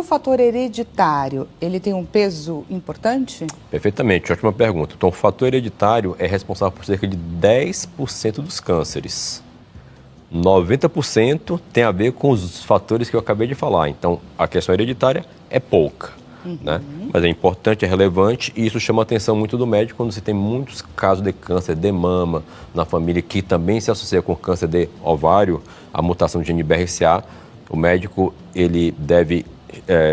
fator hereditário, ele tem um peso importante? Perfeitamente, ótima pergunta. Então, o fator hereditário é responsável por cerca de 10% dos cânceres. 90% tem a ver com os fatores que eu acabei de falar. Então, a questão hereditária é pouca, né? Mas é importante, é relevante e isso chama a atenção muito do médico quando você tem muitos casos de câncer de mama na família que também se associa com câncer de ovário, a mutação de gene BRCA. O médico ele deve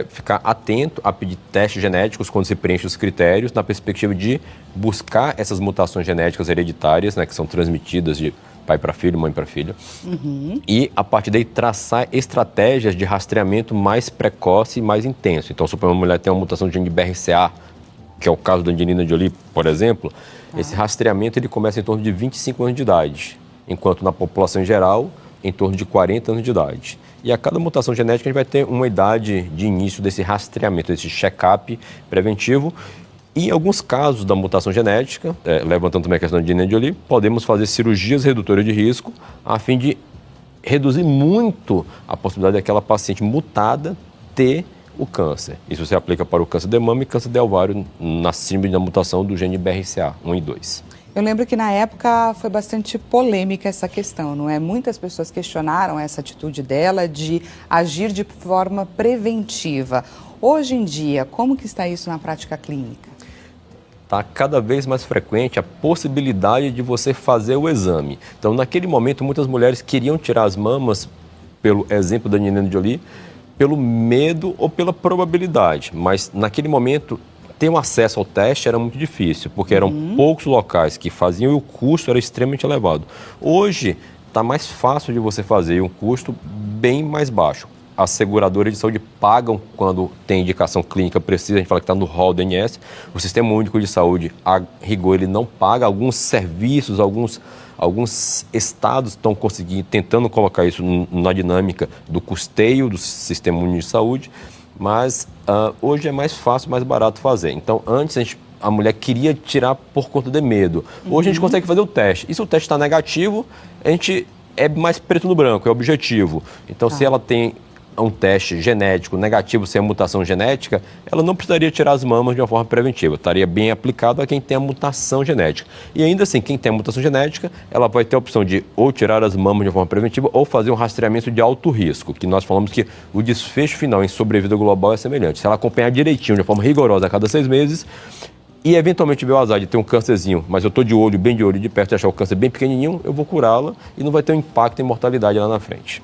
ficar atento a pedir testes genéticos quando se preenche os critérios, na perspectiva de buscar essas mutações genéticas hereditárias, né, que são transmitidas de pai para filho, mãe para filho, e a partir daí traçar estratégias de rastreamento mais precoce e mais intenso. Então, se uma mulher tem uma mutação de gene BRCA, que é o caso da Angelina Jolie, por exemplo, esse rastreamento ele começa em torno de 25 anos de idade, enquanto na população em geral, em torno de 40 anos de idade. E a cada mutação genética a gente vai ter uma idade de início desse rastreamento, desse check-up preventivo. E em alguns casos da mutação genética, levantando também a questão de Angelina Jolie, podemos fazer cirurgias redutoras de risco a fim de reduzir muito a possibilidade daquela paciente mutada ter o câncer. Isso se aplica para o câncer de mama e câncer de ovário na síndrome da mutação do gene BRCA 1 e 2. Eu lembro que na época foi bastante polêmica essa questão, não é? Muitas pessoas questionaram essa atitude dela de agir de forma preventiva. Hoje em dia, como que está isso na prática clínica? Está cada vez mais frequente a possibilidade de você fazer o exame. Então, naquele momento, muitas mulheres queriam tirar as mamas, pelo exemplo da Angelina Jolie, pelo medo ou pela probabilidade. Mas, naquele momento, ter um acesso ao teste era muito difícil, porque eram poucos locais que faziam e o custo era extremamente elevado. Hoje, está mais fácil de você fazer e um custo bem mais baixo. As seguradoras de saúde pagam quando tem indicação clínica precisa, a gente fala que está no rol do INSS. O Sistema Único de Saúde, a rigor, ele não paga. Alguns serviços, alguns estados estão tentando colocar isso na dinâmica do custeio do Sistema Único de Saúde, mas hoje é mais fácil, mais barato fazer. Então, antes a mulher queria tirar por conta de medo. Hoje a gente consegue fazer o teste. E se o teste está negativo, a gente é mais preto no branco, é objetivo. Então, se ela tem um teste genético negativo sem a mutação genética, ela não precisaria tirar as mamas de uma forma preventiva. Estaria bem aplicado a quem tem a mutação genética. E ainda assim, quem tem a mutação genética, ela vai ter a opção de ou tirar as mamas de uma forma preventiva ou fazer um rastreamento de alto risco, que nós falamos que o desfecho final em sobrevida global é semelhante. Se ela acompanhar direitinho, de forma rigorosa, a cada 6 meses, e eventualmente ver o azar de ter um câncerzinho, mas eu estou de olho, bem de olho, de perto, e achar o câncer bem pequenininho, eu vou curá-la e não vai ter um impacto em mortalidade lá na frente.